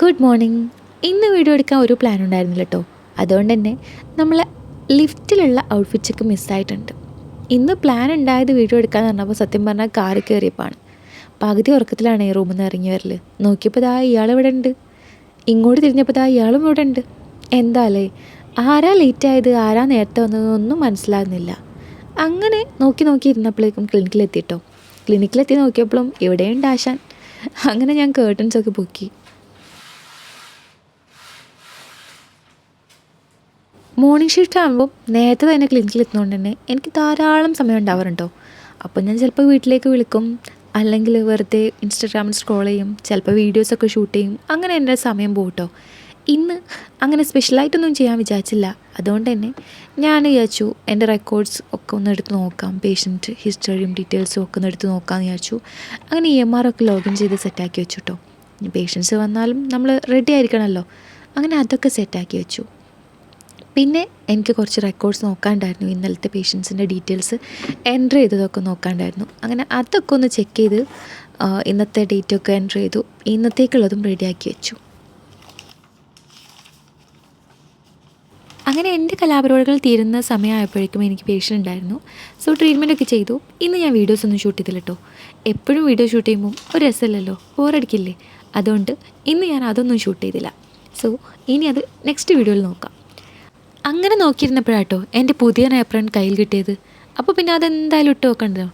Good morning. ഇന്ന് video എടുക്കാൻ ഒരു പ്ലാൻ ഉണ്ടായിരുന്നില്ല കേട്ടോ. അതുകൊണ്ട് തന്നെ നമ്മളെ ലിഫ്റ്റിലുള്ള ഔട്ട്ഫിറ്റ്സൊക്കെ മിസ്സായിട്ടുണ്ട്. ഇന്ന് പ്ലാൻ ഉണ്ടായത് വീഡിയോ എടുക്കാമെന്ന് പറഞ്ഞപ്പോൾ സത്യം പറഞ്ഞാൽ കാറിൽ കയറിയപ്പോഴാണ്. പകുതി ഉറക്കത്തിലാണ് ഈ റൂമിൽ നിന്ന് ഇറങ്ങി വരൽ. നോക്കിയപ്പോൾ ദാ ഇയാൾ ഇവിടെ ഉണ്ട്. ഇങ്ങോട്ട് തിരിഞ്ഞപ്പോൾ ദാ ഇയാളും ഇവിടെ ഉണ്ട്. എന്താല്ലേ, ആരാ ലേറ്റ് ആയത്, ആരാ നേരത്തെ വന്നതൊന്നും മനസ്സിലാകുന്നില്ല. അങ്ങനെ നോക്കി ഇരുന്നപ്പോഴേക്കും ക്ലിനിക്കിലെത്തിയിട്ടോ. ക്ലിനിക്കിലെത്തി നോക്കിയപ്പോഴും ഇവിടെയുണ്ട് ആശാൻ. അങ്ങനെ ഞാൻ കേർട്ടൻസൊക്കെ പൊക്കി. മോർണിംഗ് ഷിഫ്റ്റ് ആകുമ്പോൾ നേരത്തെ തന്നെ ക്ലിനിക്കിൽ എത്തുന്നതുകൊണ്ട് തന്നെ എനിക്ക് ധാരാളം സമയം ഉണ്ടാവാറുണ്ടോ. അപ്പോൾ ഞാൻ ചിലപ്പോൾ വീട്ടിലേക്ക് വിളിക്കും, അല്ലെങ്കിൽ വെറുതെ ഇൻസ്റ്റാഗ്രാമിൽ സ്ക്രോൾ ചെയ്യും, ചിലപ്പോൾ വീഡിയോസൊക്കെ ഷൂട്ട് ചെയ്യും. അങ്ങനെ എൻ്റെ സമയം പോകട്ടോ. ഇന്ന് അങ്ങനെ സ്പെഷ്യലായിട്ടൊന്നും ചെയ്യാൻ വിചാരിച്ചില്ല. അതുകൊണ്ട് തന്നെ ഞാൻ വിചാരിച്ചു എൻ്റെ റെക്കോർഡ്സ് ഒക്കെ ഒന്ന് എടുത്ത് നോക്കാം, പേഷ്യൻറ്റ് ഹിസ്റ്ററിയും ഡീറ്റെയിൽസും ഒക്കെ ഒന്ന് എടുത്ത് നോക്കാമെന്ന് വിചാരിച്ചു. അങ്ങനെ EMR ഒക്കെ ലോഗിൻ ചെയ്ത് സെറ്റാക്കി വെച്ചു കേട്ടോ. പേഷ്യൻസ് വന്നാലും നമ്മൾ റെഡി ആയിരിക്കണമല്ലോ. അങ്ങനെ അതൊക്കെ സെറ്റാക്കി വെച്ചു. പിന്നെ എനിക്ക് കുറച്ച് റെക്കോർഡ്സ് നോക്കാണ്ടായിരുന്നു. ഇന്നലത്തെ പേഷ്യൻസിൻ്റെ ഡീറ്റെയിൽസ് എൻട്രി ചെയ്തതൊക്കെ നോക്കാണ്ടായിരുന്നു. അങ്ങനെ അതൊക്കെ ഒന്ന് ചെക്ക് ചെയ്ത് ഇന്നത്തെ ഡേറ്റൊക്കെ എൻട്രി ചെയ്തു. ഇന്നത്തേക്കുള്ളതും റെഡിയാക്കി വെച്ചു. അങ്ങനെ എൻ്റെ കലാപരിപാടികൾ തീരുന്ന സമയമായപ്പോഴേക്കും എനിക്ക് പേഷ്യൻ്റ് ഉണ്ടായിരുന്നു. സോ ട്രീറ്റ്മെൻറ്റൊക്കെ ചെയ്തു. ഇന്ന് ഞാൻ വീഡിയോസ് ഒന്നും ഷൂട്ട് ചെയ്തില്ല കേട്ടോ. എപ്പോഴും വീഡിയോ ഷൂട്ട് ചെയ്യുമ്പോൾ ഒരു രസമല്ലല്ലോ, ബോറടിക്കില്ലേ. അതുകൊണ്ട് ഇന്ന് ഞാൻ അതൊന്നും ഷൂട്ട് ചെയ്തില്ല. സോ ഇനി അത് നെക്സ്റ്റ് വീഡിയോയിൽ നോക്കാം. അങ്ങനെ നോക്കിയിരുന്നപ്പോഴാട്ടോ എൻ്റെ പുതിയ ഏപ്രൺ കയ്യിൽ കിട്ടിയത്. അപ്പോൾ പിന്നെ അതെന്തായാലും ഇട്ട് നോക്കണ്ടല്ലോ.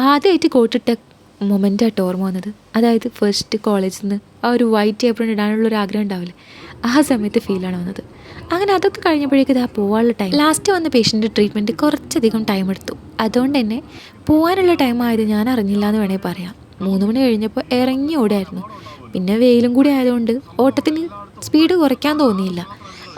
ആദ്യമായിട്ട് കോട്ടിട്ട മൊമെൻ്റാട്ടോ ഓർമ്മ വന്നത്. അതായത് ഫസ്റ്റ് കോളേജിൽ നിന്ന് ആ ഒരു വൈറ്റ് ഏപ്രൺ ഇടാനുള്ളൊരു ആഗ്രഹം ഉണ്ടാവില്ലേ, ആ സമയത്ത് ഫീലാണ് വന്നത്. അങ്ങനെ അതൊക്കെ കഴിഞ്ഞപ്പോഴേക്കും ഇതാ പോകാനുള്ള ടൈം. ലാസ്റ്റ് വന്ന പേഷ്യൻ്റ് ട്രീറ്റ്മെൻറ്റ് കുറച്ചധികം ടൈം എടുത്തു. അതുകൊണ്ട് തന്നെ പോകാനുള്ള ടൈം ആയത് ഞാൻ അറിഞ്ഞില്ല എന്ന് വേണമെങ്കിൽ പറയാം. 3 മണി കഴിഞ്ഞപ്പോൾ ഇറങ്ങി ഓടിയായിരുന്നു. പിന്നെ വെയിലും കൂടി ആയതുകൊണ്ട് ഓട്ടത്തിന് സ്പീഡ് കുറയ്ക്കാൻ തോന്നിയില്ല.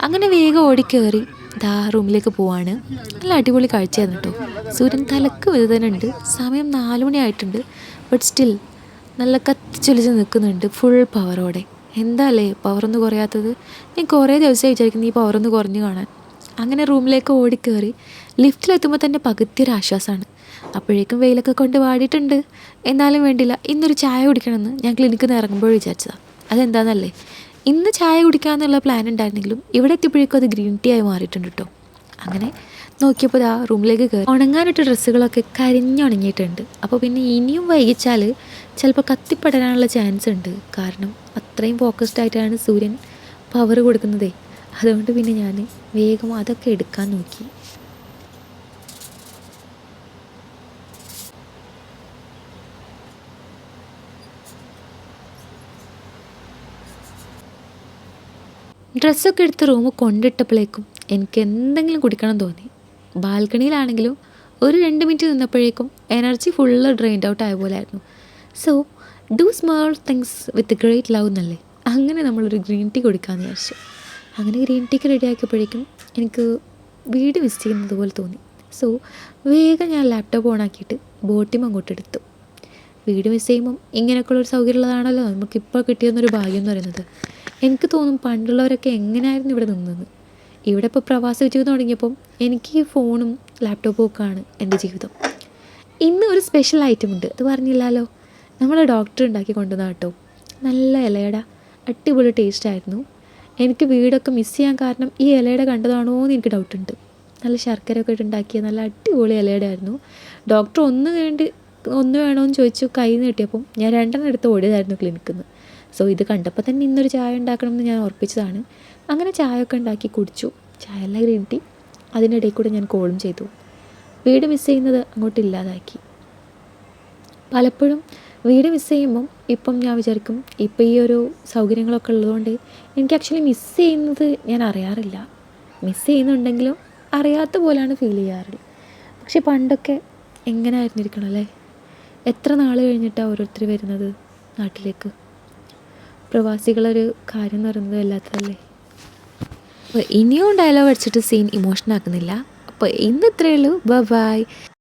അങ്ങനെ വേഗം ഓടിക്കയറി ദാ റൂമിലേക്ക് പോവാണ്. നല്ല അടിപൊളി കാഴ്ചയായിരുന്നു കേട്ടോ. സൂര്യൻ തലക്ക് വലുതനുണ്ട്. സമയം 4 മണി ആയിട്ടുണ്ട്. ബട്ട് സ്റ്റിൽ നല്ല കത്തിച്ചൊലിച്ച് നിൽക്കുന്നുണ്ട് ഫുൾ പവറോടെ. എന്താ അല്ലേ പവറൊന്നും കുറയാത്തത്. ഞാൻ കുറേ ദിവസമായി വിചാരിക്കുന്നു ഈ പവറൊന്ന് കുറഞ്ഞ് കാണാൻ. അങ്ങനെ റൂമിലേക്ക് ഓടിക്കയറി ലിഫ്റ്റിലെത്തുമ്പോൾ തന്നെ പകുതി ഒരു ആശ്വാസമാണ്. അപ്പോഴേക്കും വെയിലൊക്കെ കൊണ്ട് വാടിയിട്ടുണ്ട്. എന്നാലും വേണ്ടില്ല, ഇന്നൊരു ചായ കുടിക്കണമെന്ന് ഞാൻ ക്ലിനിക്കിൽ നിന്ന് ഇറങ്ങുമ്പോൾ വിചാരിച്ചതാണ്. അതെന്താണെന്നല്ലേ, ഇന്ന് ചായ കുടിക്കാമെന്നുള്ള പ്ലാൻ ഉണ്ടായിരുന്നെങ്കിലും ഇവിടെ എത്തിയപ്പോഴേക്കും അത് ഗ്രീൻ ടീ ആയി മാറിയിട്ടുണ്ട് കേട്ടോ. അങ്ങനെ നോക്കിയപ്പോൾ ആ റൂമിലേക്ക് കയറി ഉണങ്ങാനിട്ട ഡ്രസ്സുകളൊക്കെ കരിഞ്ഞുണങ്ങിയിട്ടുണ്ട്. അപ്പോൾ പിന്നെ ഇനിയും വൈകിച്ചാൽ ചിലപ്പോൾ കത്തിപ്പെടാനുള്ള ചാൻസ് ഉണ്ട്. കാരണം അത്രയും ഫോക്കസ്ഡ് ആയിട്ടാണ് സൂര്യൻ പവർ കൊടുക്കുന്നതേ. അതുകൊണ്ട് പിന്നെ ഞാൻ വേഗം അതൊക്കെ എടുക്കാൻ നോക്കി. ഡ്രസ്സൊക്കെ എടുത്ത് റൂം കൊണ്ടിട്ടപ്പോഴേക്കും എനിക്ക് എന്തെങ്കിലും കുടിക്കണം തോന്നി. ബാൽക്കണിയിലാണെങ്കിലും ഒരു 2 മിനിറ്റ് നിന്നപ്പോഴേക്കും എനർജി ഫുള്ള് ഡ്രെയിൻഡ് ഔട്ട് ആയ പോലെ ആയിരുന്നു. So do small things with great love എന്നല്ലേ, അങ്ങനെ നമ്മളൊരു ഗ്രീൻ ടീ കൊടുക്കാമെന്ന് വിചാരിച്ചു. അങ്ങനെ ഗ്രീൻ ടീക്ക് റെഡിയാക്കിയപ്പോഴേക്കും എനിക്ക് വീട് മിസ് ചെയ്യുന്നത് പോലെ തോന്നി. സോ വേഗം ഞാൻ ലാപ്ടോപ്പ് ഓണാക്കിയിട്ട് ബോട്ടിം അങ്ങോട്ട് എടുത്തു. വീട് മിസ് ചെയ്യുമ്പം ഇങ്ങനെയൊക്കെയുള്ളൊരു സൗകര്യമുള്ളതാണല്ലോ നമുക്കിപ്പോൾ കിട്ടിയെന്നൊരു ഭാഗ്യം എന്ന് പറയുന്നത്. എനിക്ക് തോന്നും പണ്ടുള്ളവരൊക്കെ എങ്ങനെയായിരുന്നു ഇവിടെ നിന്നത്. ഇവിടെ ഇപ്പോൾ പ്രവാസ ജീവിതം തുടങ്ങിയപ്പം എനിക്ക് ഈ ഫോണും ലാപ്ടോപ്പും ഒക്കെയാണ് എൻ്റെ ജീവിതം. ഇന്ന് ഒരു സ്പെഷ്യൽ ഐറ്റം ഉണ്ട്, അത് പറഞ്ഞില്ലല്ലോ. നമ്മൾ ഡോക്ടർ ഉണ്ടാക്കി കൊണ്ടുവന്ന കേട്ടോ. നല്ല ഇലയുടെ അടിപൊളി ടേസ്റ്റ് ആയിരുന്നു. എനിക്ക് വീടൊക്കെ മിസ് ചെയ്യാൻ കാരണം ഈ ഇലയുടെ കണ്ടതാണോ എന്ന് എനിക്ക് ഡൗട്ടുണ്ട്. നല്ല ശർക്കരയൊക്കെ ഇട്ടുണ്ടാക്കിയ നല്ല അടിപൊളി ഇലയുടെ ആയിരുന്നു. ഡോക്ടർ ഒന്ന് വേണമെന്ന് ചോദിച്ചു. കയ്യിൽ നിന്ന് കിട്ടിയപ്പം ഞാൻ 2 എടുത്ത് ഓടിയതായിരുന്നു ക്ലിനിക്കിൽ നിന്ന്. സോ ഇത് കണ്ടപ്പോൾ തന്നെ ഇന്നൊരു ചായ ഉണ്ടാക്കണമെന്ന് ഞാൻ ഉറപ്പിച്ചതാണ്. അങ്ങനെ ചായ ഒക്കെ ഉണ്ടാക്കി കുടിച്ചു. ചായ എല്ലാം ഗ്രീൻ ടീ. അതിനിടയിൽ കൂടെ ഞാൻ കോളും ചെയ്തു. വീട് മിസ് ചെയ്യുന്നത് അങ്ങോട്ട് ഇല്ലാതാക്കി. പലപ്പോഴും വീട് മിസ് ചെയ്യുമ്പം ഇപ്പം ഞാൻ വിചാരിക്കും, ഇപ്പം ഈ ഒരു സൗകര്യങ്ങളൊക്കെ ഉള്ളതുകൊണ്ട് എനിക്ക് ആക്ച്വലി മിസ് ചെയ്യുന്നത് ഞാൻ അറിയാറില്ല. മിസ് ചെയ്യുന്നുണ്ടെങ്കിലും അറിയാത്ത പോലെയാണ് ഫീൽ ചെയ്യാറ്. പക്ഷെ പണ്ടൊക്കെ എങ്ങനെ ആയിരുന്നിരിക്കണം അല്ലേ. എത്ര നാൾ കഴിഞ്ഞിട്ടാണ് ഓരോരുത്തർ വരുന്നത് നാട്ടിലേക്ക്. പ്രവാസികളൊരു കാര്യം എന്ന് പറയുന്നത് വല്ലാത്തതല്ലേ. അപ്പോൾ ഇനിയും ഡയലോഗ് അടിച്ചിട്ട് സീൻ ഇമോഷണൽ ആക്കുന്നില്ല. അപ്പോൾ ഇന്ന് ഇത്രയേ ഉള്ളൂ. ബൈ.